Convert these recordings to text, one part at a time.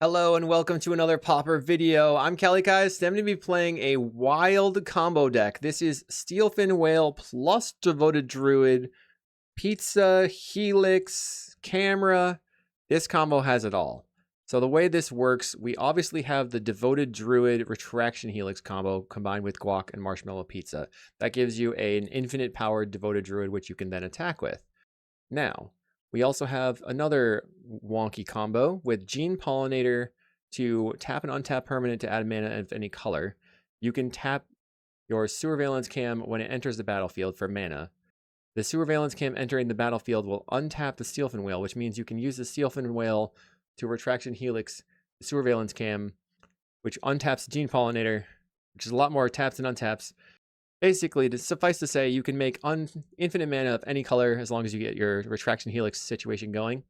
Hello and welcome to another Pauper video. I'm Kalikaiz. I'm going to be playing a wild combo deck. This is Steelfin Whale plus Devoted Druid, Pizza, Helix, Camera. This combo has it all. So the way this works, we obviously have the Devoted Druid Retraction Helix combo combined with Guac and Marshmallow Pizza. That gives you an infinite powered Devoted Druid, which you can then attack with. Now, we also have another wonky combo with Gene Pollinator to tap and untap permanent to add mana of any color. You can tap your Surveillance Cam when it enters the battlefield for mana. The Surveillance Cam entering the battlefield will untap the Steelfin Whale, which means you can use the Steelfin Whale to Retraction Helix the Surveillance Cam, which untaps Gene Pollinator, which is a lot more taps and untaps. Basically, to suffice to say, you can make infinite mana of any color as long as you get your Retraction Helix situation going.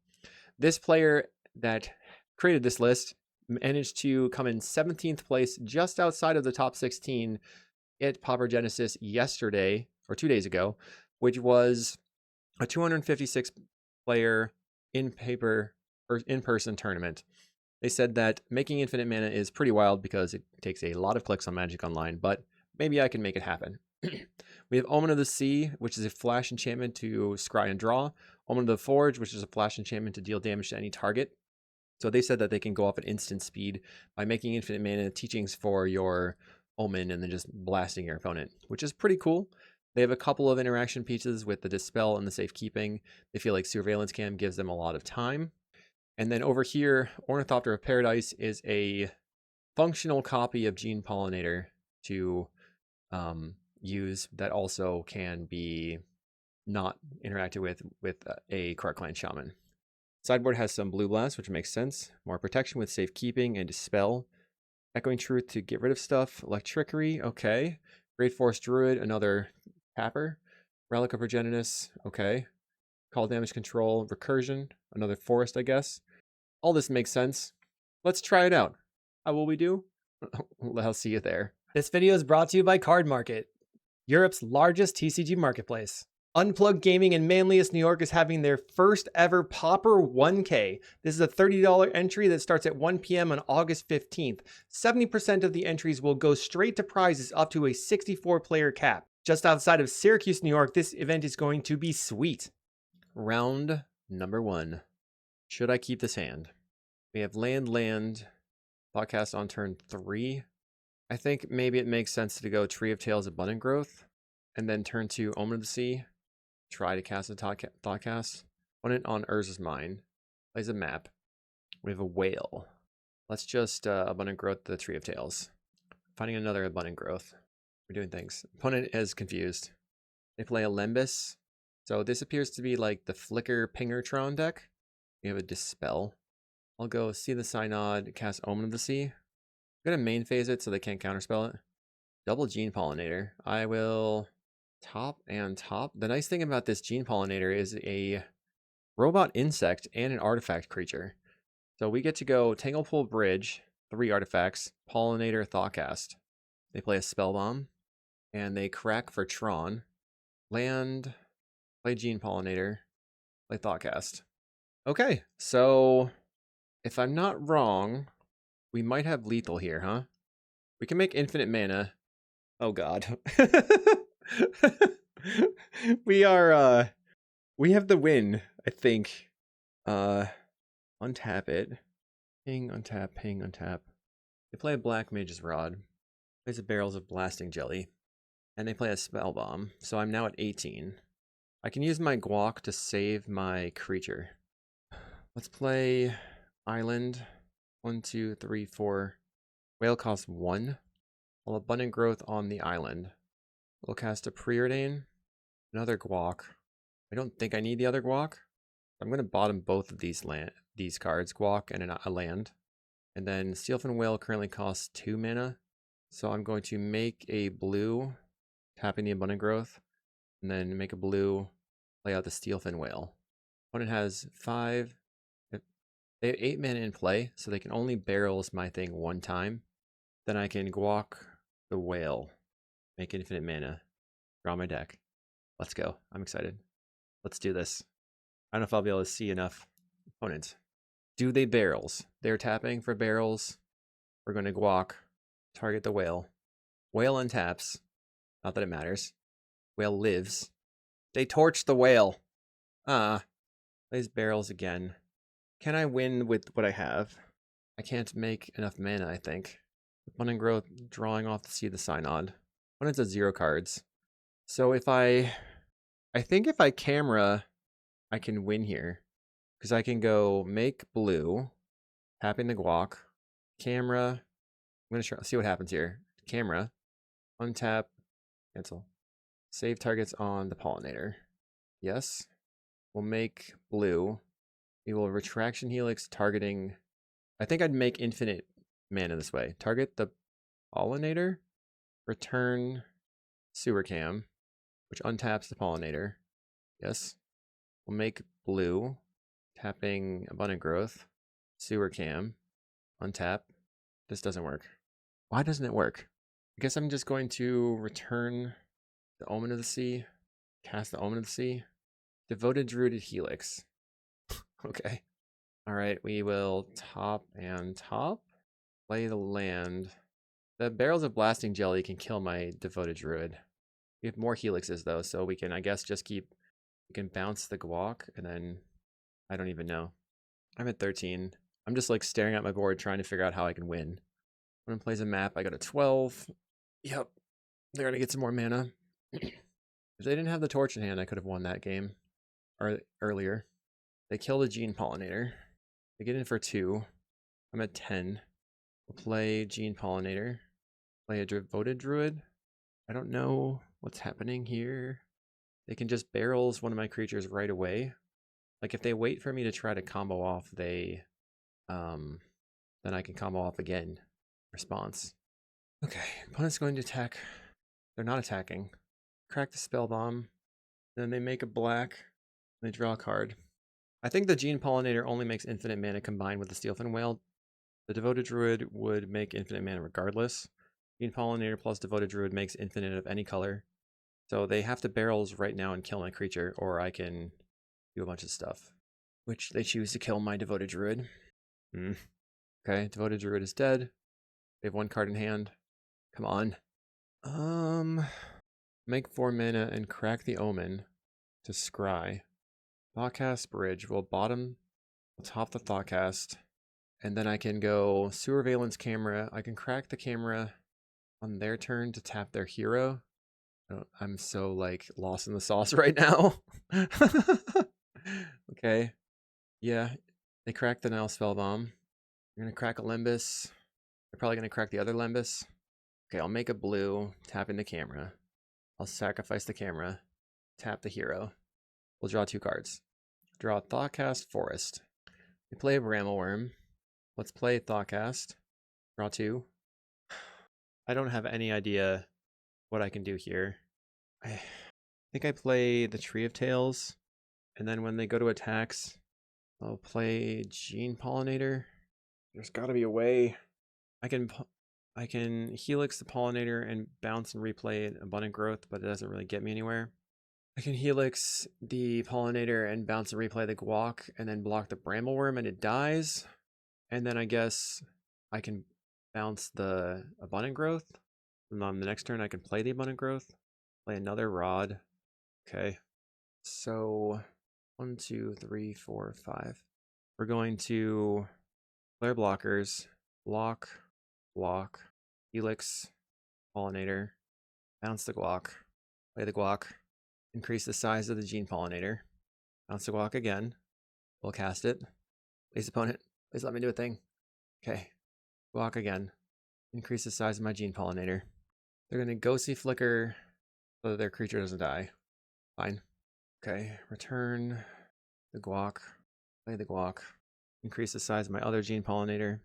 This player that created this list managed to come in 17th place, just outside of the top 16 at Paupergenesis yesterday, or 2 days ago, which was a 256 player in-person tournament. They said that making infinite mana is pretty wild because it takes a lot of clicks on Magic Online, but maybe I can make it happen. We have Omen of the Sea, which is a flash enchantment to scry and draw. Omen of the Forge, which is a flash enchantment to deal damage to any target. So they said that they can go off at instant speed by making infinite mana teachings for your Omen and then just blasting your opponent, which is pretty cool. They have a couple of interaction pieces with the Dispel and the Safekeeping. They feel like Surveillance Cam gives them a lot of time. And then over here, Ornithopter of Paradise is a functional copy of Gene Pollinator to use that also can be not interacted with a Cart Clan Shaman. Sideboard has some Blue Blast, which makes sense. More protection with Safekeeping and Dispel. Echoing Truth to get rid of stuff. Electrickery, okay. Great Force Druid, another tapper. Relic of Paupergenesis, okay. Call Damage Control, Recursion, another forest, I guess. All this makes sense. Let's try it out. How will we do? I'll see you there. This video is brought to you by Card Market, Europe's largest TCG marketplace. Unplugged Gaming in Manlius, New York is having their first ever Pauper 1K. This is a $30 entry that starts at 1 p.m. on August 15th. 70% of the entries will go straight to prizes up to a 64-player cap. Just outside of Syracuse, New York, this event is going to be sweet. Round number 1. Should I keep this hand? We have land, podcast on turn 3. I think maybe it makes sense to go Tree of Tales, Abundant Growth, and then turn to Omen of the Sea. Try to cast a Thoughtcast. Put it on Urza's Mine. Plays a map. We have a whale. Let's just Abundant Growth the Tree of Tales. Finding another Abundant Growth. We're doing things. Opponent is confused. They play a Lembus. So this appears to be like the Flicker Pinger Tron deck. We have a Dispel. I'll go See the Synod, cast Omen of the Sea. I'm going to main phase it so they can't counterspell it. Double Gene Pollinator. I will top and top. The nice thing about this Gene Pollinator is a robot insect and an artifact creature. So we get to go Tanglepool Bridge, 3 artifacts, Pollinator, Thoughtcast. They play a Spellbomb, and they crack for Tron. Land, play Gene Pollinator, play Thoughtcast. Okay, so if I'm not wrong, we might have lethal here, huh? We can make infinite mana. Oh god. We have the win, I think. Untap it. Ping, untap, ping, untap. They play a Black Mage's Rod. Plays a Barrels of Blasting Jelly. And they play a Spellbomb. So I'm now at 18. I can use my Guac to save my creature. Let's play Island. 1, 2, 3, 4. Whale costs 1. Well, Abundant Growth on the island. We'll cast a Preordain. Another Guac. I don't think I need the other Guac. I'm going to bottom both of these cards, Guac and a land. And then Steelfin Whale currently costs 2 mana. So I'm going to make a blue, tapping the Abundant Growth. And then make a blue, play out the Steelfin Whale. Opponent has 5. They have 8 mana in play, so they can only barrels my thing 1 time. Then I can Guac the whale, make infinite mana, draw my deck. Let's go. I'm excited. Let's do this. I don't know if I'll be able to see enough opponents. Do they barrels? They're tapping for barrels. We're going to guac. Target the whale. Whale untaps. Not that it matters. Whale lives. They torch the whale. Plays barrels again. Can I win with what I have? I can't make enough mana, I think. Abundant growth, drawing off to see the synod. When it's at 0 cards. So if I think if I camera, I can win here. Because I can go make blue, tapping the guac, camera. I'm going to see what happens here. Camera, untap, cancel. Save targets on the pollinator. Yes. We'll make blue. We will Retraction Helix targeting. I think I'd make infinite mana this way. Target the pollinator, return sewer cam, which untaps the pollinator. Yes. We'll make blue, tapping abundant growth, sewer cam, untap. This doesn't work. Why doesn't it work? I guess I'm just going to return the Omen of the Sea, cast the Omen of the Sea, Devoted Druid and Helix. Okay. All right, we will top and top. Play the land. The Barrels of Blasting Jelly can kill my Devoted Druid. We have more Helixes though, so we can, I guess, just keep. We can bounce the guac, and then I don't even know. I'm at 13. I'm just like staring at my board, trying to figure out how I can win. When it plays a map, I go to 12. Yep, they're gonna get some more mana. If they didn't have the torch in hand, I could have won that game earlier. They kill the Gene Pollinator. They get in for 2. I'm at 10. We'll play Gene Pollinator. Play a Devoted Druid. I don't know what's happening here. They can just barrels one of my creatures right away. Like if they wait for me to try to combo off, they then I can combo off again. Response. Okay, opponent's going to attack. They're not attacking. Crack the spell bomb. Then they make a black. They draw a card. I think the Gene Pollinator only makes infinite mana combined with the Steelfin Whale. The Devoted Druid would make infinite mana regardless. Gene Pollinator plus Devoted Druid makes infinite of any color. So they have to barrels right now and kill my creature, or I can do a bunch of stuff. Which they choose to kill my Devoted Druid. Okay, Devoted Druid is dead. They have 1 card in hand. Come on. Make 4 mana and crack the Omen to scry. Thoughtcast Bridge will bottom, will top the Thoughtcast, and then I can go Surveillance Camera. I can crack the camera on their turn to tap their hero. I'm so like lost in the sauce right now. Okay. Yeah, they cracked the Nile Spellbomb. They're gonna crack a Limbus. They're probably gonna crack the other Limbus. Okay, I'll make a blue, tapping the camera. I'll sacrifice the camera, tap the hero. We'll draw 2 cards. Draw Thoughtcast Forest. We play a Brambleworm. Let's play Thoughtcast. Draw 2. I don't have any idea what I can do here. I think I play the Tree of Tales, and then when they go to attacks, I'll play Gene Pollinator. There's got to be a way. I can Helix the Pollinator and bounce and replay Abundant Growth, but it doesn't really get me anywhere. I can Helix the Pollinator and bounce and replay the Guac, and then block the Brambleworm and it dies. And then I guess I can bounce the Abundant Growth. And on the next turn I can play the Abundant Growth. Play another Rod. Okay. So 1, 2, 3, 4, 5. We're going to player blockers. Block. Helix. Pollinator. Bounce the Guac. Play the Guac. Increase the size of the Gene Pollinator. Bounce the Guac again. We'll cast it. Please, opponent. Please let me do a thing. Okay. Guac again. Increase the size of my Gene Pollinator. They're going to Ghostly Flicker so that their creature doesn't die. Fine. Okay. Return the Guac. Play the Guac. Increase the size of my other Gene Pollinator.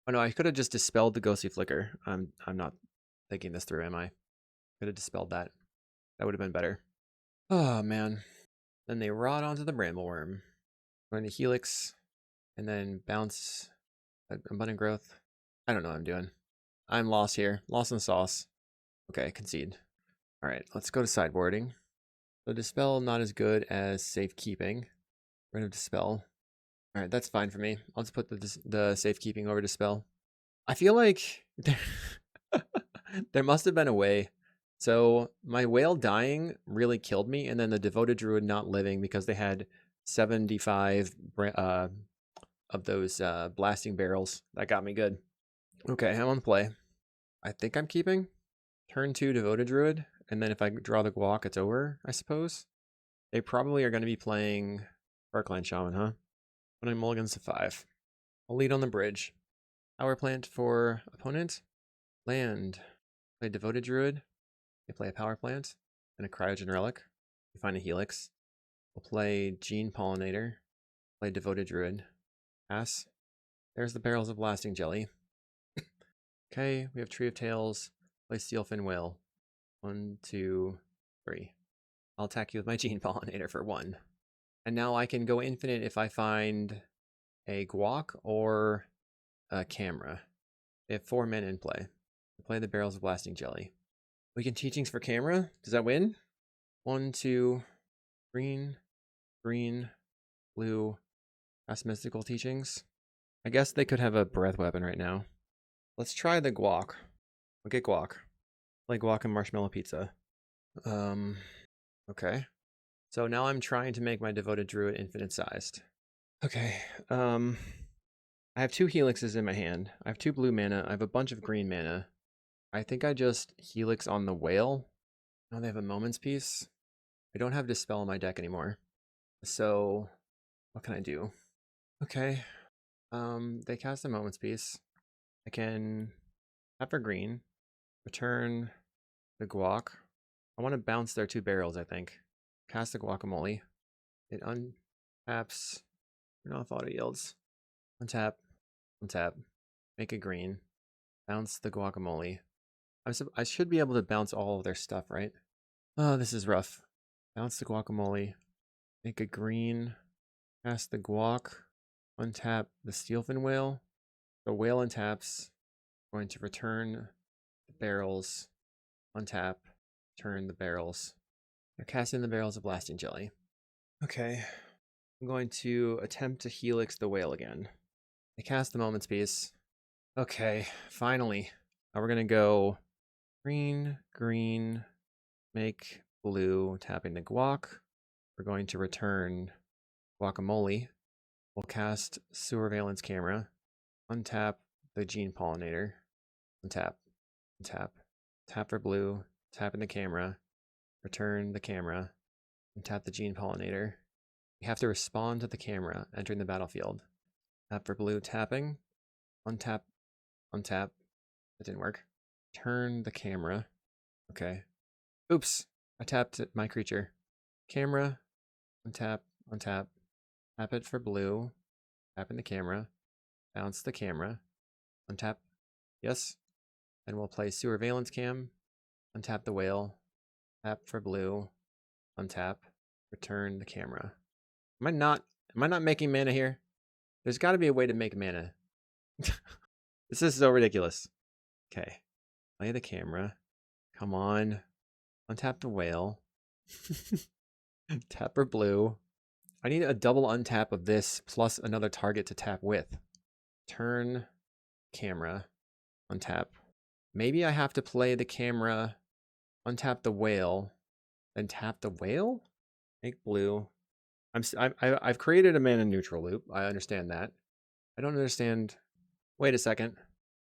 Oh no, I could have just dispelled the Ghostly Flicker. I'm not thinking this through, am I? Could have dispelled that. That would have been better. Oh man. Then they rot onto the Brambleworm. Going to Helix and then bounce Abundant Growth. I don't know what I'm doing. I'm lost here. Lost in the sauce. Okay, concede. Alright, let's go to sideboarding. So Dispel not as good as Safekeeping. Rid of Dispel. All right, that's fine for me. I'll just put the safekeeping over to spell. I feel like there must have been a way. So my whale dying really killed me, and then the Devoted Druid not living because they had 75 of those blasting barrels. That got me good. Okay, I'm on play. I think I'm keeping. Turn 2 Devoted Druid, and then if I draw the Guac, it's over, I suppose. They probably are going to be playing Parkland Shaman, huh? When I mulligans to 5. I'll lead on the bridge. Power plant for opponent. Land. Play Devoted Druid. They play a power plant and a cryogen relic. We find a Helix. We'll play Gene Pollinator. Play Devoted Druid. Pass. There's the barrels of blasting jelly. Okay, we have Tree of Tails. Play Steelfin Whale. 1, 2, 3. I'll attack you with my Gene Pollinator for 1. And now I can go infinite if I find a Guac or a camera. They have 4 men in play. Play the barrels of blasting jelly. We can teachings for camera. Does that win? 1, 2, green, green, blue. That's mystical teachings. I guess they could have a breath weapon right now. Let's try the Guac. We'll get Guac. Play Guac and marshmallow pizza. Okay. So now I'm trying to make my Devoted Druid infinite sized. Okay. I have 2 Helixes in my hand. I have 2 blue mana. I have a bunch of green mana. I think I just Helix on the whale. Oh, they have a Moment's Piece. I don't have Dispel in my deck anymore. So, what can I do? Okay. They cast a Moment's Piece. I can tap for green. Return the Guac. I want to bounce their 2 barrels, I think. Cast the Guacamole. It untaps. Turn off auto yields. Untap. Untap. Make a green. Bounce the Guacamole. I should be able to bounce all of their stuff, right? Oh, this is rough. Bounce the Guacamole. Make a green. Cast the Guac. Untap the Steelfin Whale. The whale untaps. Going to return the barrels. Untap. Turn the barrels. They're casting the barrels of blasting jelly. Okay. I'm going to attempt to Helix the whale again. They cast the Moment's Piece. Okay, finally. Now we're going to go green, green, make blue, tapping the Guac. We're going to return Guacamole. We'll cast Surveillance Camera. Untap the Gene Pollinator. Untap. Untap. Tap for blue. Tap in the camera. Return the camera. And tap the Gene Pollinator. You have to respond to the camera entering the battlefield. Tap for blue, tapping. Untap. Untap. That didn't work. Turn the camera. Okay. Oops. I tapped my creature. Camera. Untap. Untap. Tap it for blue. Tap in the camera. Bounce the camera. Untap. Yes. And we'll play Surveillance Cam. Untap the whale. Tap for blue. Untap. Return the camera. Am I not making mana here? There's got to be a way to make mana. This is so ridiculous. Okay. Play the camera. Come on. Untap the whale. Tap for blue. I need a double untap of this plus another target to tap with. Turn camera. Untap. Maybe I have to play the camera, untap the whale, then tap the whale? Make blue. I've created a mana neutral loop. I understand that. I don't understand. Wait a second.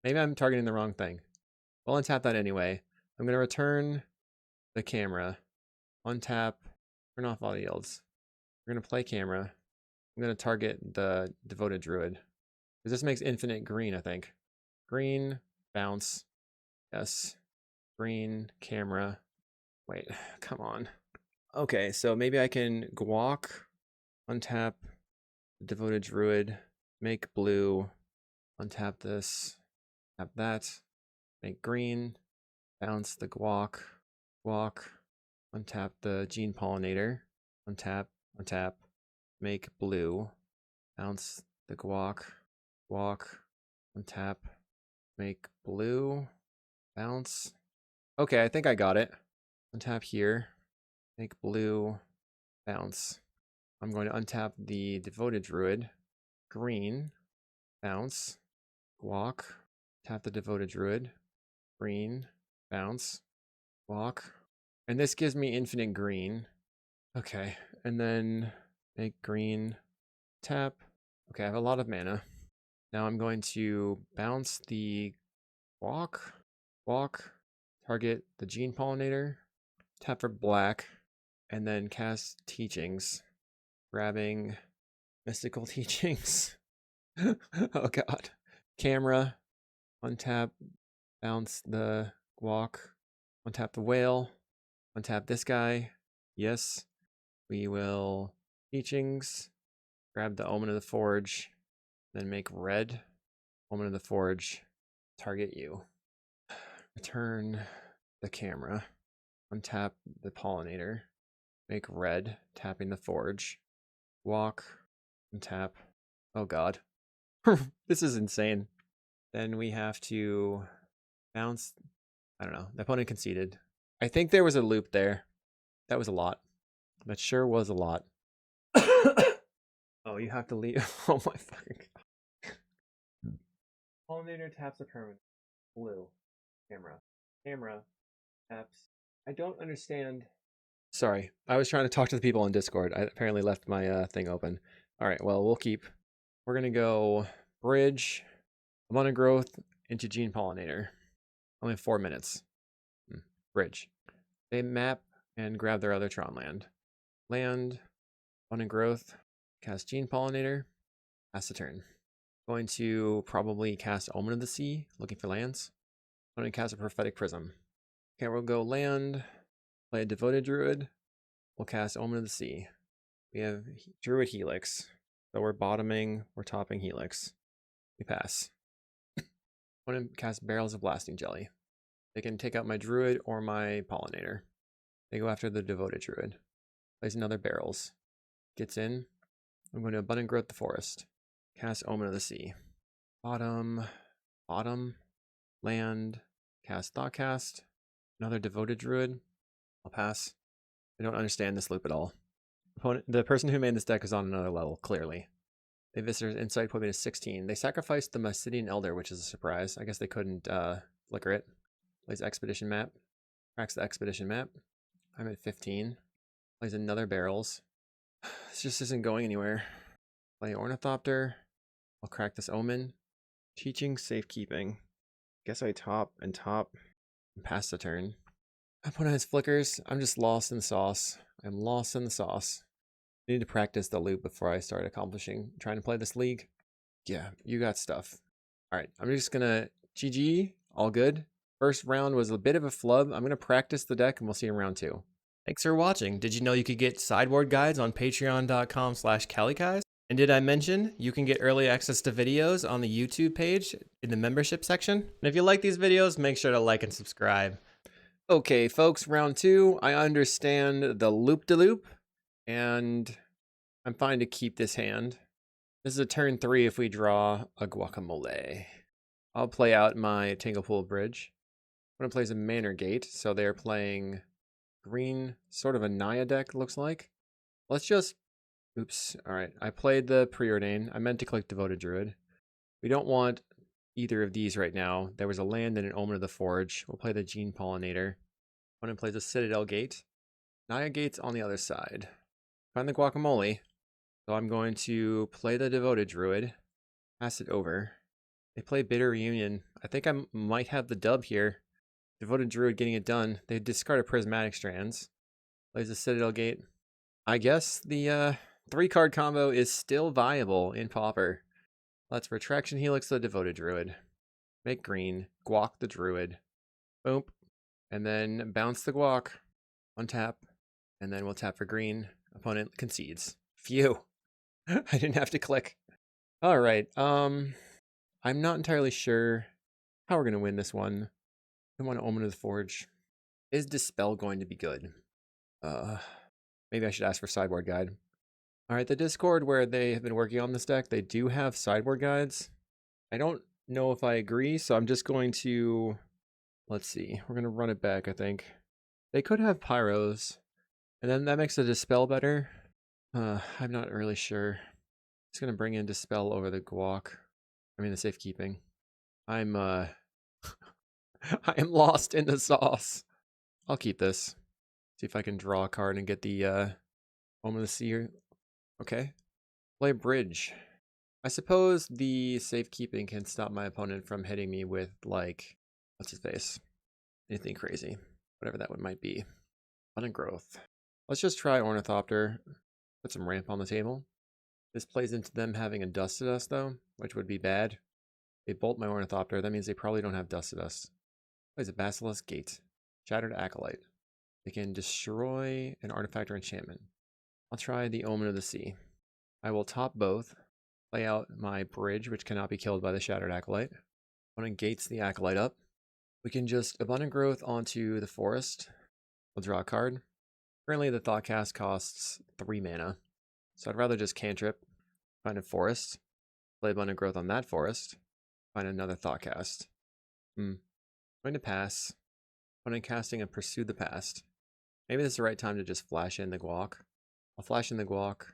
Maybe I'm targeting the wrong thing. Well, untap that anyway. I'm going to return the camera. Untap. Turn off all yields. We're going to play camera. I'm going to target the Devoted Druid. Because this makes infinite green, I think. Green. Bounce. Yes. Green. Camera. Wait. Come on. Okay, so maybe I can Guac. Untap the Devoted Druid. Make blue. Untap this. Tap that. Make green. Bounce the Guac. Guac. Untap the Gene Pollinator. Untap. Untap. Make blue. Bounce the Guac. Guac. Untap. Make blue. Bounce. Okay, I think I got it. Untap here. Make blue. Bounce. I'm going to untap the Devoted Druid. green, bounce, guac, tap the Devoted Druid, green, bounce, guac. And this gives me infinite green. Okay, and then make green, tap. Okay, I have a lot of mana. Now I'm going to bounce the guac, target the Gene Pollinator, tap for black, and then cast Teachings, grabbing Mystical Teachings. Oh god. Camera, untap, bounce the guac, untap the whale, untap this guy. Yes, we will Teachings, grab the Omen of the Forge, then make red, Omen of the Forge, target you. Return the camera, untap the Pollinator, make red, tapping the Forge, walk, untap. Oh god. This is insane. Then we have to bounce. I don't know. The opponent conceded. I think there was a loop there. That was a lot. That sure was a lot. Oh, you have to leave. Oh my fucking god. Pollinator taps a permanent. Blue. Camera taps. I don't understand. Sorry. I was trying to talk to the people on Discord. I apparently left my thing open. All right. Well, we'll keep. We're going to go bridge, Abundant Growth into Gene Pollinator. Only 4 minutes. Bridge. They map and grab their other Tron land, Abundant Growth, cast Gene Pollinator, pass the turn. Going to probably cast Omen of the Sea, looking for lands. I'm going to cast a Prophetic Prism. Okay, we'll go land, play a Devoted Druid, we'll cast Omen of the Sea. We have Druid Helix, so we're bottoming, we're topping Helix. We pass. I'm going to cast Barrels of Blasting Jelly. They can take out my Druid or my Pollinator. They go after the Devoted Druid. Plays another Barrels. Gets in. I'm going to Abundant Growth the Forest. Cast Omen of the Sea. Bottom, land, cast Thoughtcast. Another Devoted Druid. I'll pass. I don't understand this loop at all. The person who made this deck is on another level, clearly. They Visitor's Insight put me to 16. They sacrificed the Mysidian Elder, which is a surprise. I guess they couldn't flicker it. Plays Expedition Map. Cracks the Expedition Map. I'm at 15. Plays another Barrels. This just isn't going anywhere. Play Ornithopter. I'll crack this Omen. Teaching, Safekeeping. Guess I top and pass the turn. Opponent has flickers. I'm just lost in the sauce. I'm lost in the sauce. I need to practice the loop before I start trying to play this league. Yeah, you got stuff. All right, I'm just gonna GG. All good. First round was a bit of a flub. I'm gonna practice the deck and we'll see you in round 2. Thanks for watching. Did you know you could get sideboard guides on patreon.com/Kalikaiz? And did I mention you can get early access to videos on the YouTube page in the membership section? And if you like these videos, make sure to like and subscribe. Okay, folks, round 2. I understand the loop-de-loop, and I'm fine to keep this hand. This is a turn 3 if we draw a Guacamole. I'll play out my Tanglepool Bridge. I'm going to play a Manor Gate, so they're playing green, sort of a Naya deck, looks like. Let's just... Oops. All right. I played the Preordain. I meant to click Devoted Druid. We don't want either of these right now. There was a land and an Omen of the Forge. We'll play the Gene Pollinator. Opponent plays a Citadel Gate. Naya Gate's on the other side. Find the Guacamole. So I'm going to play the Devoted Druid. Pass it over. They play Bitter Reunion. I think I might have the dub here. Devoted Druid getting it done. They discard a Prismatic Strands. Plays a Citadel Gate. I guess the 3-card combo is still viable in Pauper. Let's Retraction Helix the Devoted Druid. Make green. Guac the Druid. Boom. And then bounce the Guac. Untap. And then we'll tap for green. Opponent concedes. Phew. I didn't have to click. Alright. I'm not entirely sure how we're going to win this one. I want to Omen of the Forge. Is Dispel going to be good? Maybe I should ask for sideboard guide. Alright, the Discord where they have been working on this deck, they do have sideboard guides. I don't know if I agree, so I'm just going to... Let's see. We're going to run it back, I think. They could have Pyros, and then that makes the Dispel better. I'm not really sure. Just gonna bring in Dispel over the guac. I mean the safekeeping. I'm I am lost in the sauce. I'll keep this. See if I can draw a card and get the Home of the Sea. Okay. Play bridge. I suppose the safekeeping can stop my opponent from hitting me with, like, what's his face? Anything crazy. Whatever that one might be. Abundant growth. Let's just try Ornithopter. Put some ramp on the table. This plays into them having a Dust to Dust, though, which would be bad. They bolt my Ornithopter. That means they probably don't have Dust to Dust. Plays a Basilisk Gate. Shattered Acolyte. They can destroy an artifact or enchantment. I'll try the Omen of the Sea. I will top both. Play out my bridge, which cannot be killed by the Shattered Acolyte. Opponent gates the Acolyte up. We can just Abundant Growth onto the Forest. We'll draw a card. Currently, the Thoughtcast costs 3 mana. So I'd rather just cantrip, find a Forest, play Abundant Growth on that Forest, find another Thoughtcast. Going to pass. Opponent casting and Pursue the Past. Maybe this is the right time to just flash in the guac. I'll flash in the guac.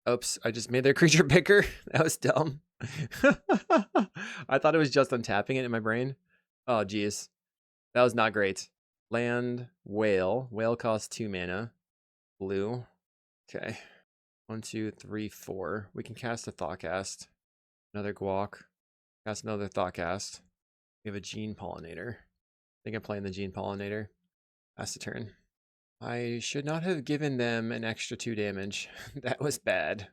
Oops, I just made their creature picker. That was dumb. I thought it was just untapping it in my brain. Oh, geez. That was not great. Land, whale. Whale costs 2 mana. Blue. Okay. 1, 2, 3, 4. We can cast a Thoughtcast. Another guac. Cast another Thoughtcast. We have a Gene Pollinator. I think I'm playing the Gene Pollinator. Pass the turn. I should not have given them an extra 2 damage. That was bad.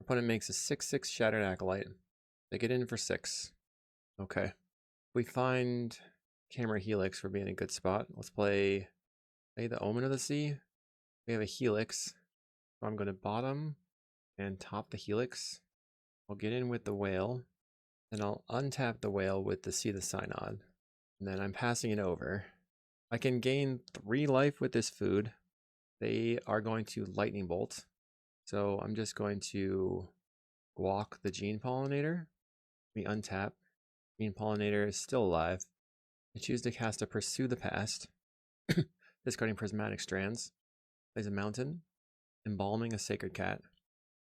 Opponent makes a 6/6 Shattered Acolyte. They get in for 6. Okay. We find Camera Helix for being a good spot. Let's play the Omen of the Sea. We have a Helix. So I'm going to bottom and top the Helix. I'll get in with the whale. Then I'll untap the whale with the Sea the Synod. And then I'm passing it over. I can gain 3 life with this food. They are going to Lightning Bolt. So I'm just going to guac the Gene Pollinator. We untap. Gene Pollinator is still alive. I choose to cast a Pursue the Past. Discarding Prismatic Strands. Plays a Mountain. Embalming a Sacred Cat.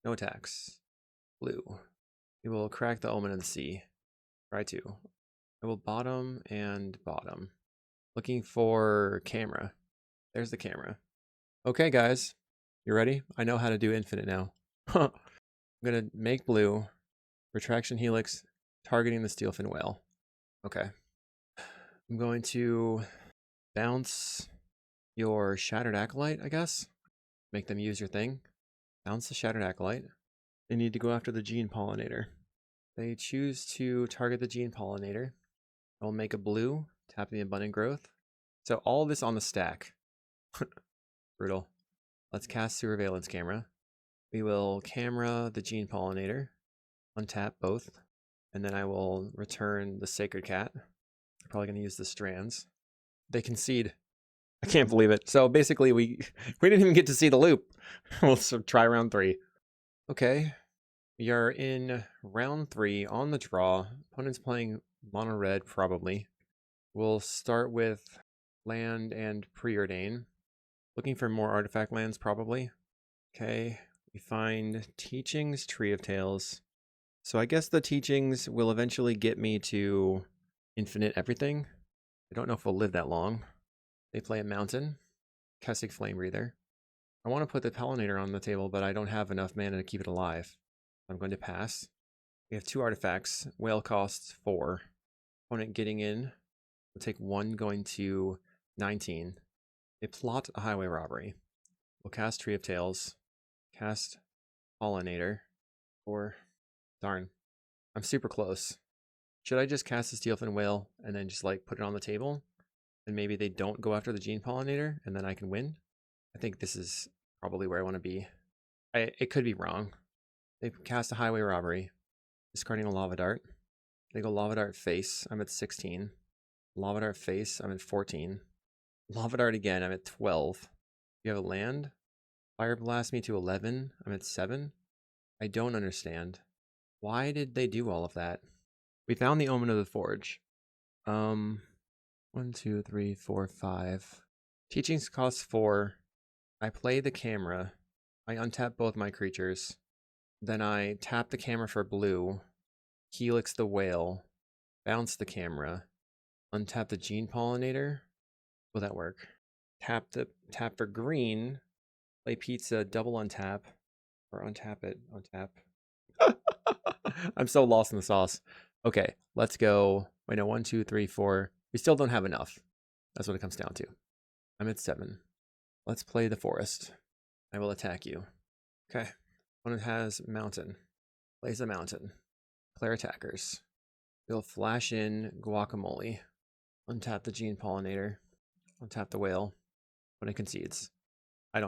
No attacks. Blue. We will crack the Omen of the Sea. Try to. I will bottom and bottom. Looking for camera. There's the camera. Okay, guys. You ready? I know how to do infinite now. I'm going to make blue. Retraction Helix. Targeting the Steelfin Whale. Okay. I'm going to bounce your Shattered Acolyte, I guess. Make them use your thing. Bounce the Shattered Acolyte. They need to go after the Gene Pollinator. They choose to target the Gene Pollinator. I'll make a blue. Tap the Abundant Growth. So all this on the stack. Brutal. Let's cast Surveillance Camera. We will camera the Gene Pollinator. Untap both. And then I will return the Sacred Cat. I'm probably going to use the Strands. They concede. I can't believe it. So basically we didn't even get to see the loop. We'll try round 3. Okay. We are in round 3 on the draw. Opponent's playing mono red probably. We'll start with land and preordain. Looking for more artifact lands probably. Okay. We find Teachings, Tree of Tales. So I guess the Teachings will eventually get me to infinite everything. I don't know if we'll live that long. They play a Mountain. Kessig Flame Breather. I want to put the Pollinator on the table, but I don't have enough mana to keep it alive. I'm going to pass. We have 2 artifacts. Whale costs 4. Opponent getting in. We'll take 1 going to 19. They plot a highway robbery. We'll cast Tree of Tales. Cast Pollinator. Or darn. I'm super close. Should I just cast the Steelfin Whale and then just like put it on the table? And maybe they don't go after the Gene Pollinator and then I can win? I think this is probably where I want to be. It could be wrong. They cast a highway robbery. Discarding a Lava Dart. They go Lava Dart face. I'm at 16. Lava Dart face. I'm at 14. Lava Dart again. I'm at 12. You have a land. Fire Blast me to 11. I'm at 7. I don't understand. Why did they do all of that? We found the Omen of the Forge. 1, 2, 3, 4, 5. Teachings costs 4. I play the camera. I untap both my creatures. Then I tap the camera for blue, Helix the whale, bounce the camera, untap the Gene Pollinator. Will that work? Tap for green, play pizza, double untap, or untap it, untap. I'm so lost in the sauce. Okay, let's go. Wait, no, 1, 2, 3, 4. We still don't have enough. That's what it comes down to. I'm at 7. Let's play the forest. I will attack you. Okay. Opponent has mountain. Plays a mountain. Player attackers. We'll flash in guacamole. Untap the Gene Pollinator. Untap the whale. Opponent concedes. I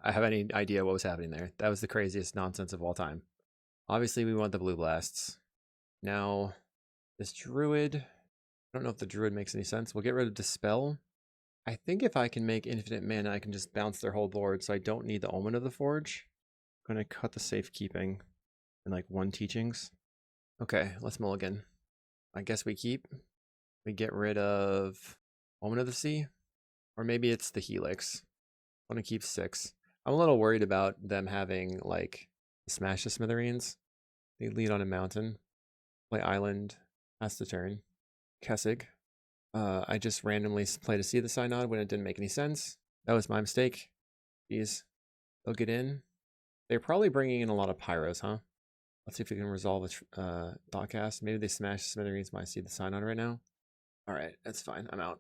have any idea what was happening there. That was the craziest nonsense of all time. Obviously, we want the blue blasts. Now, this druid, I don't know if the druid makes any sense. We'll get rid of dispel. I think if I can make infinite mana, I can just bounce their whole board, so I don't need the Omen of the Forge. I'm going to cut the safekeeping and like 1 teachings. Okay, let's mulligan. I guess we keep. We get rid of Omen of the Sea. Or maybe it's the Helix. I want to keep 6. I'm a little worried about them having like smash the smithereens. They lead on a mountain. Play island. Pass the turn. Kessig. I just randomly played a Sea of the Synod when it didn't make any sense. That was my mistake. Jeez. They'll get in. They're probably bringing in a lot of pyros, huh? Let's see if we can resolve a Thoughtcast. Maybe they smash smithereens my Sea of the Synod right now. Alright, that's fine. I'm out.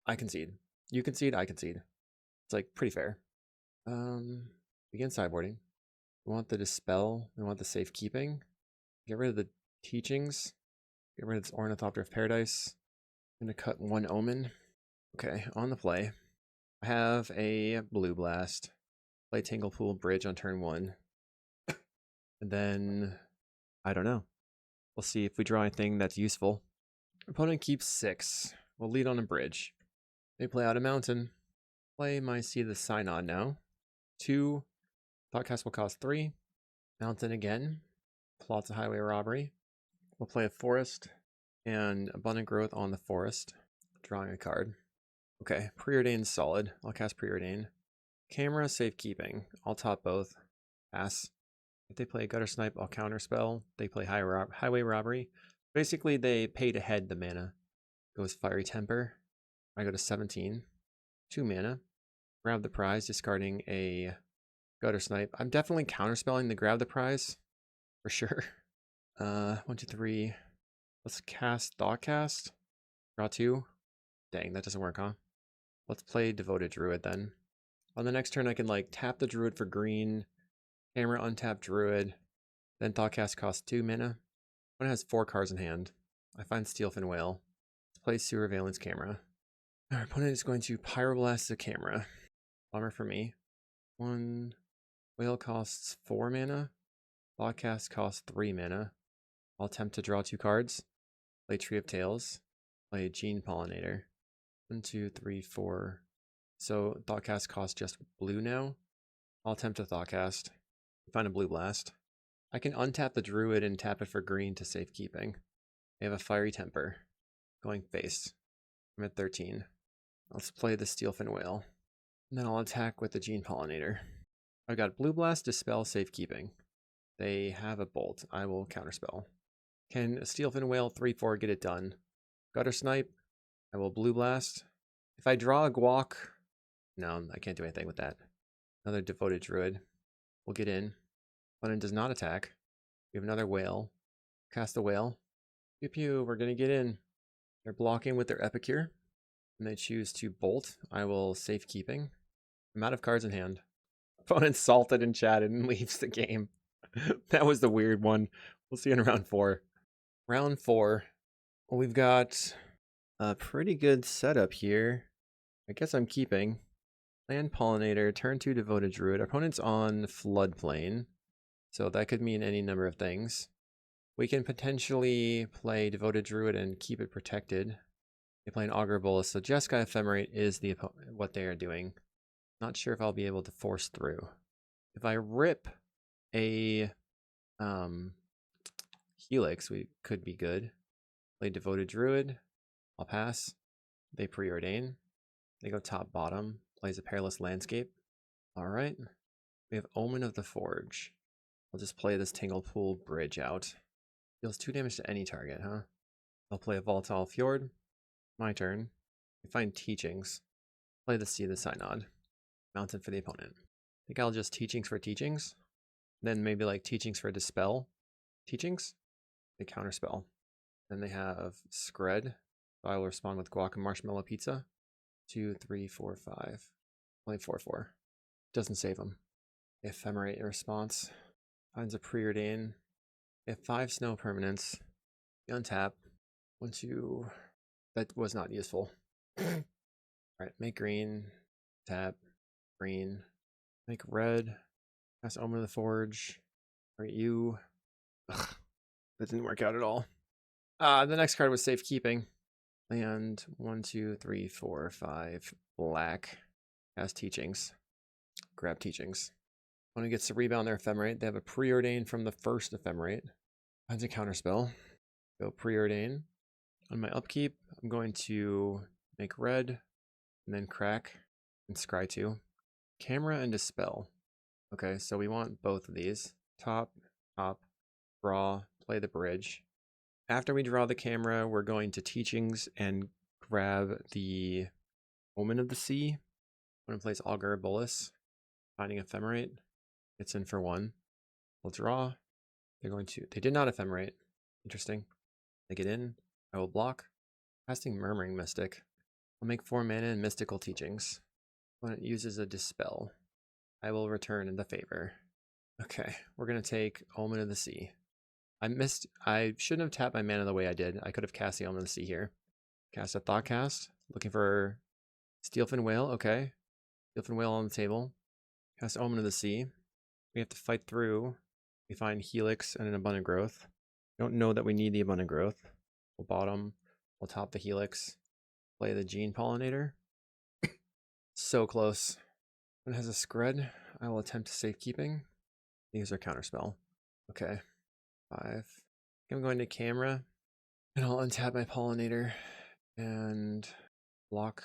I concede. You concede, I concede. It's like pretty fair. Begin sideboarding. We want the dispel. We want the safekeeping. Get rid of the teachings. Get rid of this Ornithopter of Paradise. I'm gonna cut 1 omen. Okay, on the play. I have a blue blast. Play Tanglepool Bridge on turn 1. And then I don't know. We'll see if we draw anything that's useful. Opponent keeps 6. We'll lead on a bridge. They play out a mountain. Play my Sea of the Synod now. 2. Thoughtcast will cost 3. Mountain again. Plots a highway robbery. We'll play a forest and abundant growth on the forest. Drawing a card. Okay, Preordain's solid. I'll cast Preordain. Camera, safekeeping. I'll top both. Pass. If they play Gutter Snipe, I'll counterspell. They play highway robbery. Basically, they pay to head the mana. Goes Fiery Temper. I go to 17. 2 mana. Grab the prize, discarding a Gutter Snipe. I'm definitely counterspelling the grab the prize. For sure. 1, 2, 3. Let's cast Thoughtcast. Draw 2. Dang, that doesn't work, huh? Let's play Devoted Druid then. On the next turn, I can like tap the Druid for green. Camera, untap Druid. Then Thoughtcast costs 2 mana. One has 4 cards in hand. I find Steelfin Whale. Let's play Surveillance Camera. Our opponent is going to Pyroblast the camera. Bummer for me. 1. Whale costs 4 mana. Thoughtcast costs 3 mana. I'll attempt to draw 2 cards. Play Tree of Tales. Play Gene Pollinator. 1, 2, 3, 4. So Thoughtcast costs just blue now. I'll attempt to Thoughtcast. Find a blue blast. I can untap the Druid and tap it for green to safekeeping. I have a Fiery Temper. Going face. I'm at 13. Let's play the Steelfin Whale. And then I'll attack with the Gene Pollinator. I've got Blue Blast, Dispel, Safekeeping. They have a Bolt. I will counterspell. Can a Steelfin Whale 3/4 get it done? Gutter Snipe. I will Blue Blast. If I draw a Guac... No, I can't do anything with that. Another Devoted Druid. We'll get in. Opponent does not attack. We have another Whale. Cast the Whale. Pew pew, we're gonna get in. They're blocking with their Epicure. And they choose to bolt. I will safekeeping. I'm out of cards in hand. Opponent salted and chatted and leaves the game. That was the weird one. We'll see in round 4. Round 4. Well, we've got a pretty good setup here. I guess I'm keeping. Land Pollinator, turn 2 Devoted Druid. Our opponent's on Floodplain. So that could mean any number of things. We can potentially play Devoted Druid and keep it protected. They play an Augur Bolus, so Jeskai Ephemerate is what they are doing. Not sure if I'll be able to force through. If I rip a Helix, we could be good. Play Devoted Druid. I'll pass. They preordain. They go top bottom. Plays a Perilous Landscape. Alright. We have Omen of the Forge. I'll just play this Tingle Pool Bridge out. Deals 2 damage to any target, huh? I'll play a Volatile Fjord. My turn. We find Teachings. Play the Sea of the Synod. Mountain for the opponent. I think I'll just Teachings for Teachings. Then maybe like Teachings for Dispel. Teachings? They counterspell. Then they have Scred. I will respond with Guac and Marshmallow Pizza. 2, 3, 4, 5. Only 4, 4. Doesn't save them. Ephemerate in response. Finds a Preordain. They have 5 snow permanents. Untap. 1, 2. That was not useful. Alright, make green. Tap. Green. Make red. Cast Omen of the Forge. Alright, you. Ugh, that didn't work out at all. The next card was Safekeeping. Land 1, 2, 3, 4, 5. Black. Has Teachings. Grab Teachings. When it gets to rebound their Ephemerate, they have a Preordain from the first Ephemerate. Finds a counterspell. Go Preordain. On my upkeep, I'm going to make red, and then crack, and scry 2. Camera and Dispel. Okay, so we want both of these. Top, draw, play the bridge. After we draw the camera, we're going to Teachings and grab the Omen of the Sea. I'm going to place Augur Bolus. Finding Ephemerate. It's in for 1. We'll draw. They did not Ephemerate. Interesting. They get in. I will block. Casting Murmuring Mystic. I'll make 4 mana and Mystical Teachings. When it uses a Dispel, I will return in the favor. Okay, we're going to take Omen of the Sea. I shouldn't have tapped my mana the way I did. I could have cast the Omen of the Sea here. Cast a Thoughtcast. Looking for Steelfin Whale. Okay. Steelfin Whale on the table. Cast Omen of the Sea. We have to fight through. We find Helix and an Abundant Growth. We don't know that we need the Abundant Growth. We'll bottom. We'll top the Helix. Play the Gene Pollinator. So close. When it has a Scred, I will attempt Safekeeping. Use our Counterspell. Okay. 5. I'm going to Camera. And I'll untap my Pollinator. And block.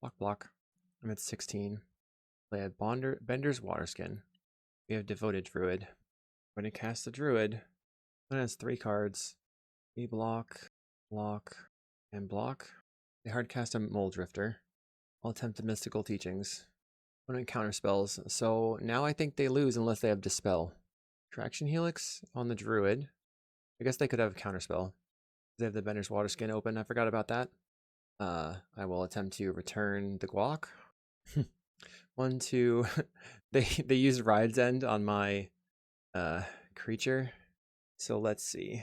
I'm at 16. Play a Bender's Waterskin. We have Devoted Druid. When it casts the Druid, it has 3 cards. We block, and block. They hard cast a Mole Drifter. I'll attempt the Mystical Teachings. When it counterspells. So now I think they lose unless they have Dispel. Retraction Helix on the Druid. I guess they could have a counterspell. They have the Bender's Waterskin open. I forgot about that. I will attempt to return the Guac. 1, 2. They used Ride's End on my creature. So let's see.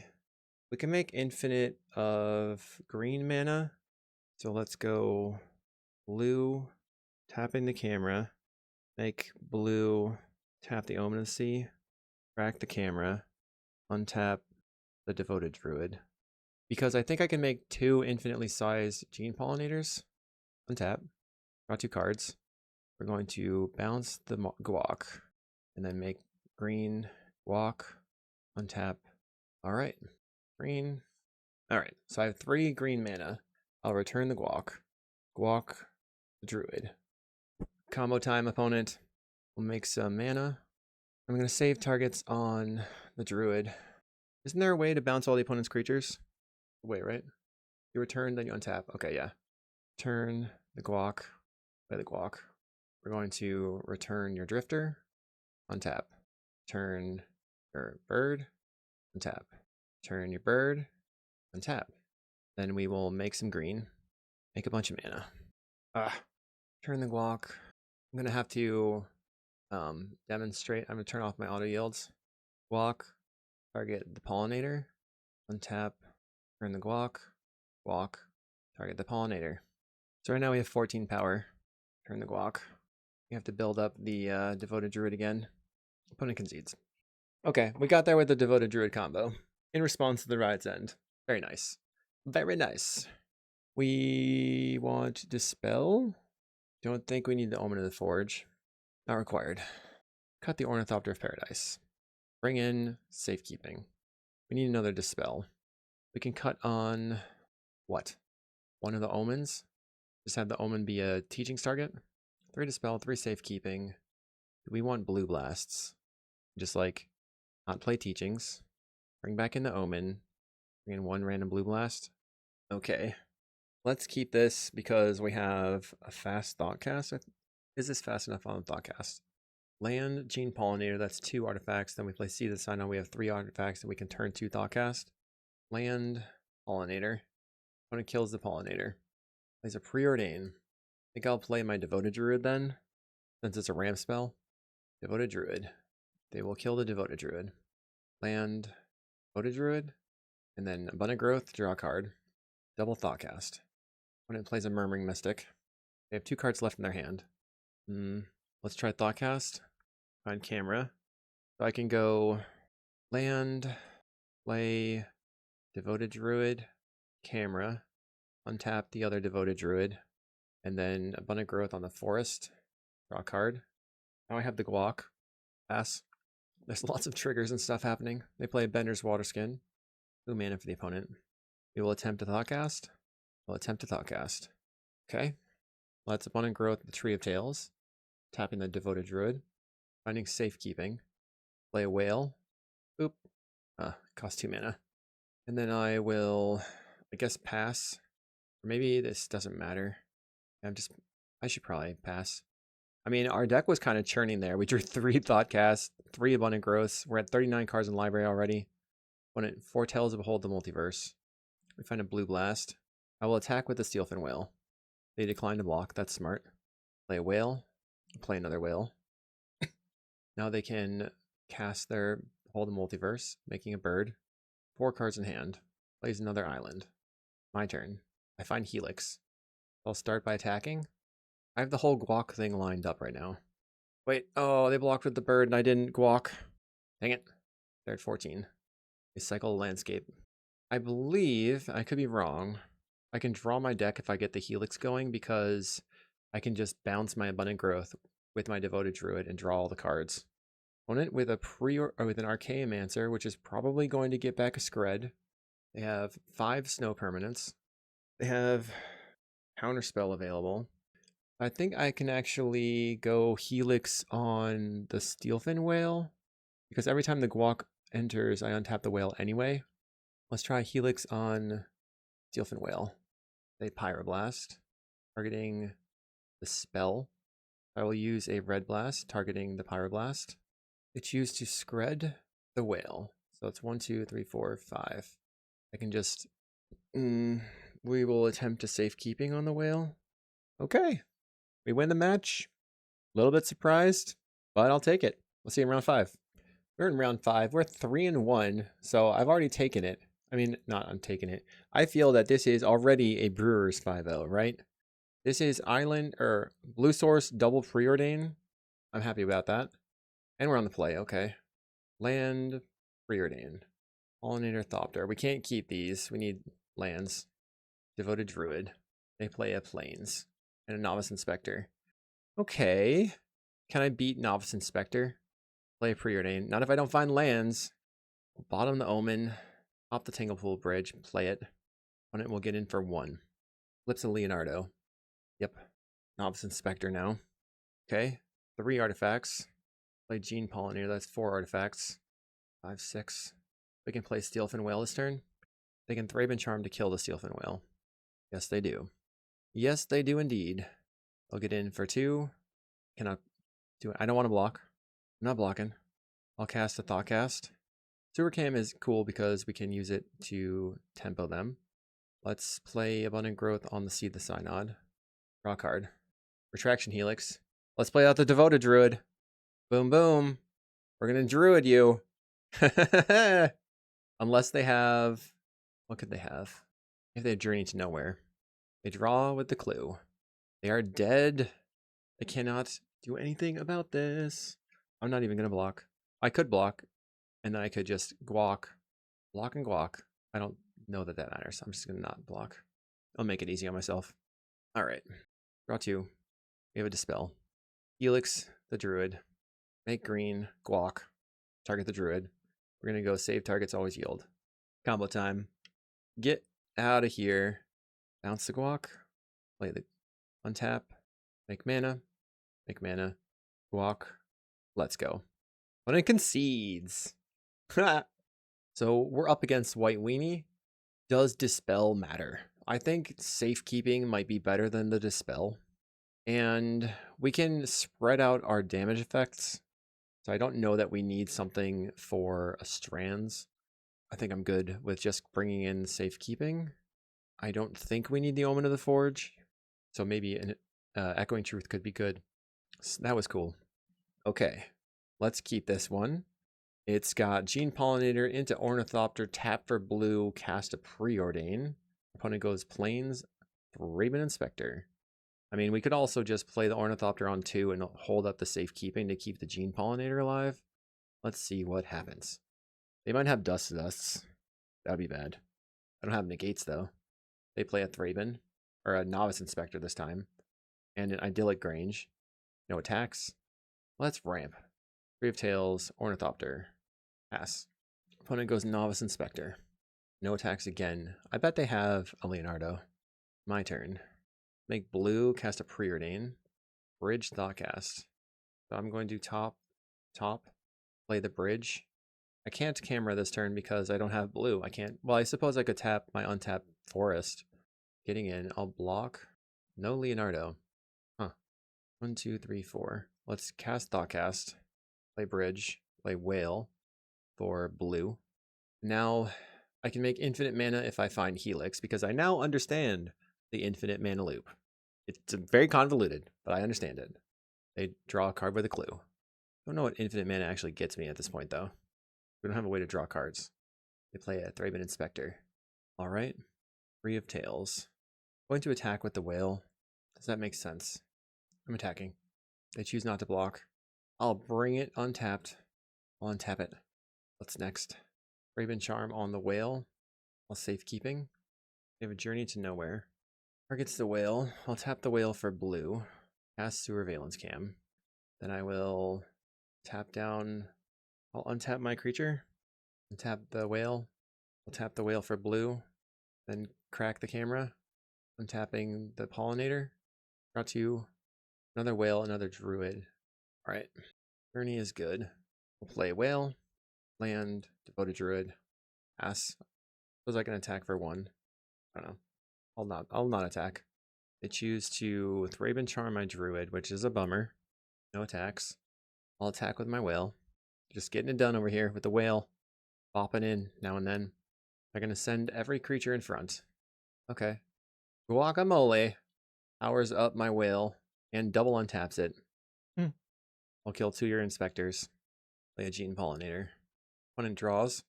We can make infinite of green mana. So let's go blue, tapping the camera, make blue, tap the Omen of the Sea, crack the camera, untap the Devoted Druid. Because I think I can make 2 infinitely sized Gene Pollinators. Untap, draw 2 cards. We're going to bounce the Guac, and then make green Guac, untap. All right, green. All right, so I have 3 green mana. I'll return the Guac, the Druid. Combo time, opponent. We'll make some mana. I'm going to save targets on the Druid. Isn't there a way to bounce all the opponent's creatures? Wait, right? You return, then you untap. Okay, yeah. Turn the Guac, play the Guac. We're going to return your Drifter, untap. Turn your bird, untap. Turn your bird, untap. Then we will make some green, make a bunch of mana. Turn the Guac. I'm going to have to demonstrate. I'm going to turn off my auto yields. Guac, target the Pollinator, untap, turn the Guac, target the Pollinator. So right now we have 14 power. Turn the Guac. We have to build up the Devoted Druid again. Opponent concedes. Okay, we got there with the Devoted Druid combo. In response to the Ride's End. Very nice. Very nice. We want Dispel. Don't think we need the Omen of the Forge. Not required. Cut the Ornithopter of Paradise. Bring in Safekeeping. We need another Dispel. We can cut on what? One of the Omens? Just have the Omen be a Teachings target? 3 Dispel, 3 Safekeeping. We want blue blasts. Just like not play teachings. Bring back in the omen. Bring in one random blue blast. Okay. Let's keep this because we have a fast Thoughtcast. Is this fast enough on Thoughtcast? Land Gene Pollinator, that's 2 artifacts. Then we play See the Sign On. We have 3 artifacts and we can turn 2 Thoughtcast. Land Pollinator. When it kills the Pollinator. Plays a Preordain. I think I'll play my Devoted Druid then. Since it's a ramp spell. Devoted Druid. They will kill the Devoted Druid. Land Devoted Druid. And then Abundant Growth, draw a card. Double Thoughtcast. When it plays a Murmuring Mystic. They have 2 cards left in their hand. Let's try Thoughtcast. Find camera. So I can go land, play Devoted Druid, camera, untap the other Devoted Druid, and then Abundant Growth on the forest. Draw a card. Now I have the Guac. Pass. There's lots of triggers and stuff happening. They play Bender's Waterskin. 2 mana for the opponent. We will attempt to Thoughtcast. We'll attempt to Thoughtcast. Okay. Let's Abundant Growth the Tree of Tales. Tapping the Devoted Druid. Finding Safekeeping. Play a Whale. Oop. Cost 2 mana. And then I will, I guess, pass. Or maybe this doesn't matter. I should probably pass. I mean, our deck was kind of churning there. We drew 3 Thoughtcasts, 3 Abundant Growths. We're at 39 cards in the library already. When it foretells of Behold the Multiverse. We find a Blue Blast. I will attack with the Steelfin Whale. They decline to block. That's smart. Play a Whale. Play another Whale. Now they can cast their Behold the Multiverse, making a bird. 4 cards in hand. Plays another island. My turn. I find Helix. I'll start by attacking. I have the whole Guac thing lined up right now. Wait, oh, they blocked with the bird and I didn't Guac. Dang it. They're at 14. They cycle the landscape. I believe, I could be wrong, I can draw my deck if I get the Helix going because I can just bounce my Abundant Growth with my Devoted Druid and draw all the cards. Opponent with an Archaeomancer, which is probably going to get back a Scred. They have 5 snow permanents. They have Counterspell available. I think I can actually go Helix on the Steelfin Whale because every time the Guac enters, I untap the whale anyway. Let's try Helix on Steelfin Whale. They Pyroblast, targeting the spell. I will use a Red Blast, targeting the Pyroblast. They choose to Scred the whale. So it's 1, 2, 3, 4, 5. I can just... we will attempt to Safekeeping on the whale. Okay. We win the match. A little bit surprised, but I'll take it. We'll see you in round 5. We're in round 5. We're 3-1, so I've already taken it. I mean, I'm taking it. I feel that this is already a Brewer's 5-0, right? This is Island, or Blue Source double Preordain. I'm happy about that. And we're on the play, okay. Land, Preordain. Pollinator, Thopter. We can't keep these. We need lands. Devoted Druid. They play a Plains. And a Novice Inspector. Okay. Can I beat Novice Inspector? Play a Preordain. Not if I don't find lands. Bottom the Omen. Off the Tanglepool Bridge. Play it. On it, we'll get in for 1. Flips a Leonardo. Yep. Novice Inspector now. Okay. 3 artifacts. Play Gene Pollinator. That's 4 artifacts. 5, 6. We can play Steelfin Whale this turn. They can Thraben Charm to kill the Steelfin Whale. Yes, they do. Yes, they do indeed. I'll get in for 2. Cannot do it. I don't want to block. I'm not blocking. I'll cast a Thoughtcast. Sewer Cam is cool because we can use it to tempo them. Let's play Abundant Growth on the Seed the Synod. Draw a card. Retraction Helix. Let's play out the Devoted Druid. Boom, boom. We're going to Druid you. Unless they have... What could they have? If they have Journey to Nowhere. They draw with the clue. They are dead. I cannot do anything about this. I'm not even going to block. I could block. And then I could just Guac. Block and Guac. I don't know that that matters. I'm just going to not block. I'll make it easy on myself. Alright. Draw 2. We have a Dispel. Helix, the Druid. Make green. Guac. Target the Druid. We're going to go save targets, always yield. Combo time. Get out of here. Bounce the Guac. Play the untap. Make mana. Make mana. Guac. Let's go. But it concedes. So we're up against White Weenie. Does Dispel matter? I think Safekeeping might be better than the Dispel. And we can spread out our damage effects. So I don't know that we need something for a Strands. I think I'm good with just bringing in Safekeeping. I don't think we need the Omen of the Forge. So maybe an Echoing Truth could be good. So that was cool. Okay, let's keep this one. It's got Gene Pollinator into Ornithopter, tap for blue, cast a Preordain. Opponent goes Plains, Raven Inspector. I mean, we could also just play the Ornithopter on 2 and hold up the Safekeeping to keep the Gene Pollinator alive. Let's see what happens. They might have Dust to Dusts. That would be bad. I don't have Negates, though. They play a Thraben, or a Novice Inspector this time, and an Idyllic Grange. No attacks. Let's ramp. Three of Tails, Ornithopter. Pass. Opponent goes Novice Inspector. No attacks again. I bet they have a Leonardo. My turn. Make blue, cast a Preordain. Bridge, Thoughtcast. So I'm going to top, play the bridge. I can't camera this turn because I don't have blue. I can't, well, I suppose I could tap my untapped forest. Getting in, I'll block. No Leonardo. Huh. 1, 2, 3, 4. Let's cast Thoughtcast. Play bridge. Play whale for blue. Now I can make infinite mana if I find Helix because I now understand the infinite mana loop. It's very convoluted, but I understand it. They draw a card with a clue. Don't know what infinite mana actually gets me at this point, though. We don't have a way to draw cards. They play a Thraben Inspector. All right. Three of Tails. Going to attack with the whale. Does that make sense? I'm attacking. They choose not to block. I'll bring it untapped. I'll untap it. What's next? Raven Charm on the whale. I'll Safekeeping. We have a Journey to Nowhere. Targets the whale. I'll tap the whale for blue. Cast Surveillance Cam. Then I will tap down. I'll untap my creature. Untap the whale. I'll tap the whale for blue. Then crack the camera. Untapping the Pollinator. Draw 2. Another whale, another druid. Alright. Journey is good. We'll play whale. Land. Devoted Druid. Pass. Suppose I can attack for 1. I don't know. I'll not attack. They choose to Thraben Charm my druid, which is a bummer. No attacks. I'll attack with my whale. Just getting it done over here with the whale. Bopping in now and then. They're going to send every creature in front. Okay. Guacamole. Powers up my whale and double untaps it. I'll kill 2 of your inspectors. Play a Gene Pollinator. Opponent draws.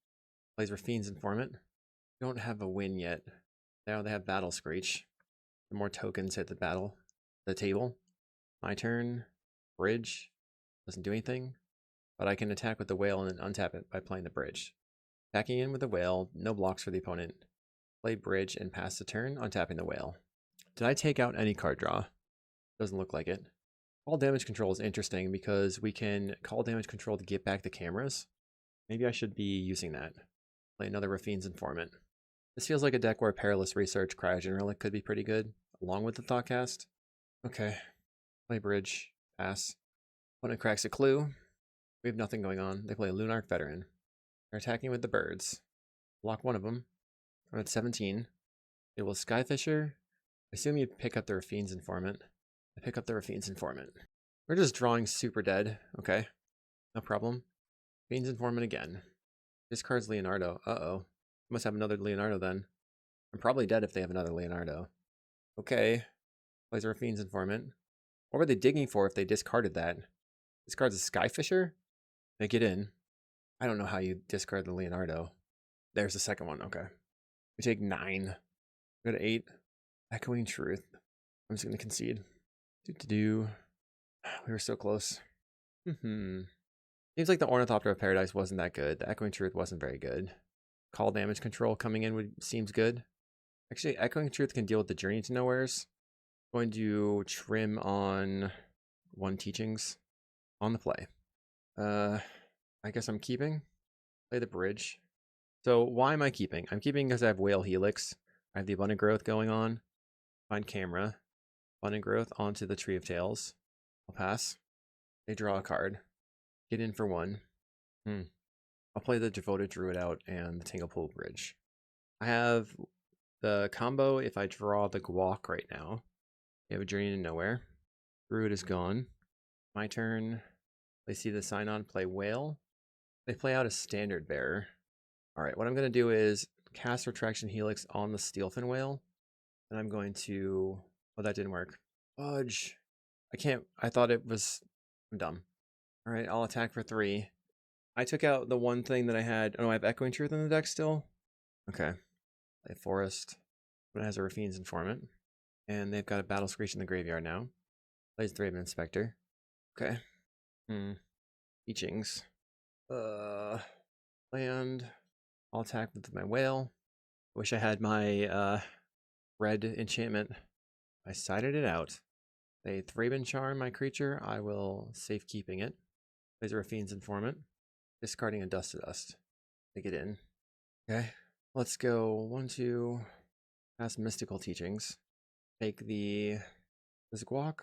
Plays Rafine's Informant. Don't have a win yet. Now they have Battle Screech. The more tokens hit the table. My turn. Bridge. Doesn't do anything. But I can attack with the whale and then untap it by playing the bridge. Attacking in with the whale. No blocks for the opponent. Play bridge and pass the turn, untapping the whale. Did I take out any card draw? Doesn't look like it. Call damage control is interesting because we can call damage control to get back the cameras. Maybe I should be using that. Play another Rafine's Informant. This feels like a deck where Perilous Research, Cryogen Relic could be pretty good, along with the Thoughtcast. Okay. Play bridge. Pass. Opponent cracks a clue. We have nothing going on. They play Lunarch Veteran. They're attacking with the birds. Block one of them. We're at 17. It will Skyfisher. I assume you pick up the Rafine's Informant. I pick up the Rafine's Informant. We're just drawing super dead. Okay. No problem. Rafine's Informant again. Discards Leonardo. Uh-oh. Must have another Leonardo then. I'm probably dead if they have another Leonardo. Okay. Plays a Rafine's Informant. What were they digging for if they discarded that? Discards a Skyfisher? They get in. I don't know how you discard the Leonardo. There's the second one. Okay. We take 9. Go to 8. Echoing Truth. I'm just going to concede. We were so close. Seems like the Ornithopter of Paradise wasn't that good. The Echoing Truth wasn't very good. Call damage control coming in seems good. Actually, Echoing Truth can deal with the Journey to Nowheres. Going to trim on 1 Teachings on the play. I guess I'm keeping. Play the bridge. So why am I keeping? I'm keeping because I have Whale Helix. I have the Abundant Growth going on. Find camera. Abundant Growth onto the Tree of Tails. I'll pass. They draw a card. Get in for one. I'll play the Devoted Druid out and the Tanglepool Bridge. I have the combo if I draw the Guac right now. We have a Journey to Nowhere. Druid is gone. My turn. They see the sign on, play Whale. They play out a Standard Bearer. Alright, what I'm going to do is cast Retraction Helix on the Steelfin Whale. And I'm going to... Oh, that didn't work. Fudge. I can't... I thought it was... I'm dumb. Alright, I'll attack for 3. I took out the one thing that I had... Oh, I have Echoing Truth in the deck still? Okay. Play Forest. But it has a Rafine's Informant. And they've got a Battle Screech in the graveyard now. Plays the Raven Inspector. Okay. Teachings. Land. I'll attack with my whale. Wish I had my red enchantment. I sided it out. They Thraben Charm my creature. I will safekeeping it. Plays a Rafine's Informant. Discarding a Dust to Dust. Take it in. Okay. Let's go 1, 2. Cast Mystical Teachings. Take the Guac.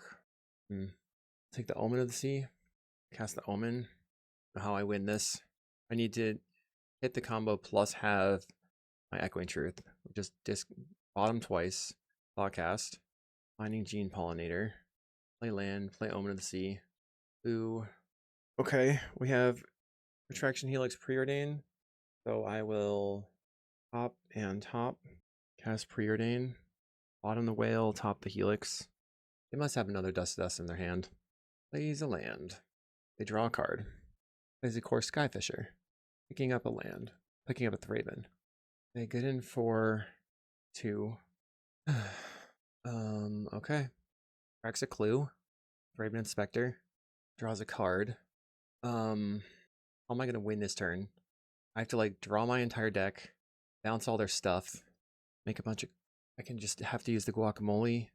Take the Omen of the Sea. Cast the Omen. How I win this. I need to hit the combo plus have my Echoing Truth. Just bottom twice. Claw cast. Finding Gene Pollinator. Play land. Play Omen of the Sea. Ooh. Okay. We have Retraction Helix Preordain. So I will top and top. Cast Preordain. Bottom the Whale. Top the Helix. They must have another Dust to Dust in their hand. Plays a land. They draw a card. Plays a Core Skyfisher. Picking up a land. Picking up a Thraben. They get in for 2. Okay. Cracks a clue. Thraben Inspector. Draws a card. How am I gonna win this turn? I have to like draw my entire deck, bounce all their stuff, make a bunch of... I can just have to use the guacamole. I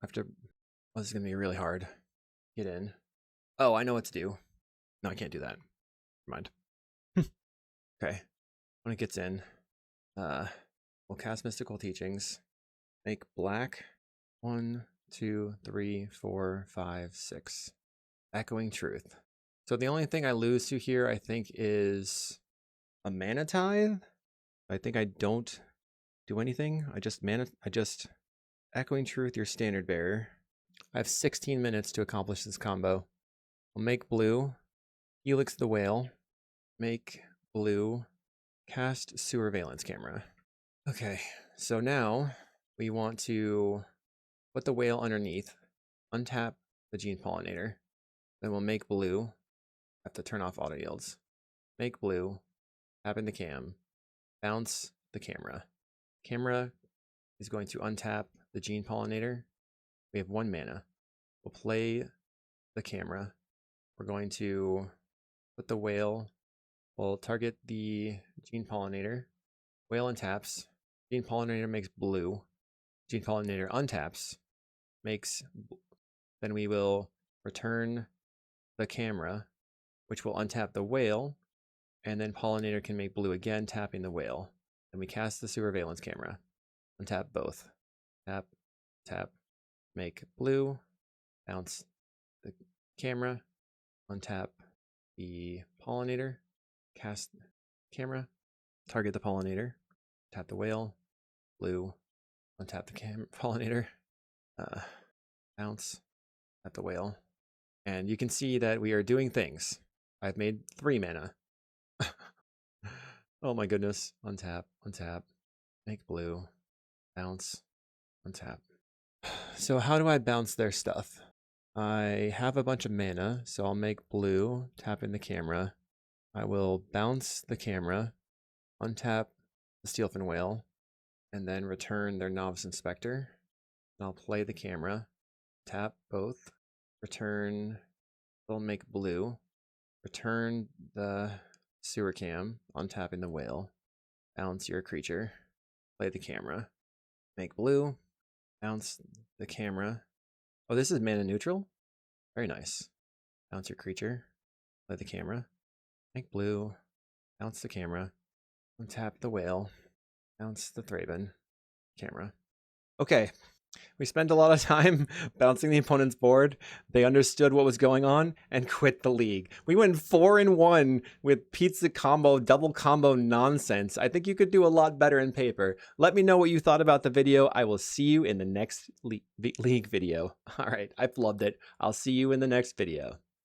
have to... Oh, this is gonna be really hard. Get in. Oh, I know what to do. No, I can't do that. Never mind. Okay. When it gets in, we'll cast Mystical Teachings. Make black. 1, 2, 3, 4, 5, 6. Echoing Truth. So the only thing I lose to here, I think, is a Mana Tithe. I think I don't do anything. I just Echoing Truth, your Standard Bearer. I have 16 minutes to accomplish this combo. I'll make blue. Helix the Whale. Make blue. Cast Surveillance Camera. Okay, so now we want to put the whale underneath, untap the Gene Pollinator, then we'll make blue. Have to turn off auto yields. Make blue, tap in the cam, bounce the camera. Camera is going to untap the Gene Pollinator. We have 1 mana. We'll play the camera. We're going to put the whale. We'll target the Gene Pollinator. Whale untaps. Gene Pollinator makes blue. Gene Pollinator untaps. Then we will return the camera, which will untap the whale. And then Pollinator can make blue again, tapping the whale. Then we cast the Surveillance Camera. Untap both. Tap, tap, make blue. Bounce the camera. Untap the Pollinator. Cast camera, target the Pollinator, tap the whale, blue, untap the Pollinator, bounce, tap the whale, and you can see that we are doing things. I've made 3 mana. Oh my goodness. Untap, untap, make blue, bounce, untap. So how do I bounce their stuff? I have a bunch of mana, so I'll make blue, tap in the camera. I will bounce the camera, untap the Steelfin Whale, and then return their Novice Inspector. I'll play the camera, tap both, return, they'll make blue, return the Sewer Cam, untapping the whale, bounce your creature, play the camera, make blue, bounce the camera. Oh, this is mana neutral? Very nice. Bounce your creature, play the camera. Make blue, bounce the camera, untap the whale, bounce the Thraben, camera. Okay, We spent a lot of time bouncing the opponent's board. They understood what was going on and quit the league. We went 4-1 with pizza combo, double combo nonsense. I think you could do a lot better in paper. Let me know what you thought about the video. I will see you in the next league video. All right, I've loved it. I'll see you in the next video.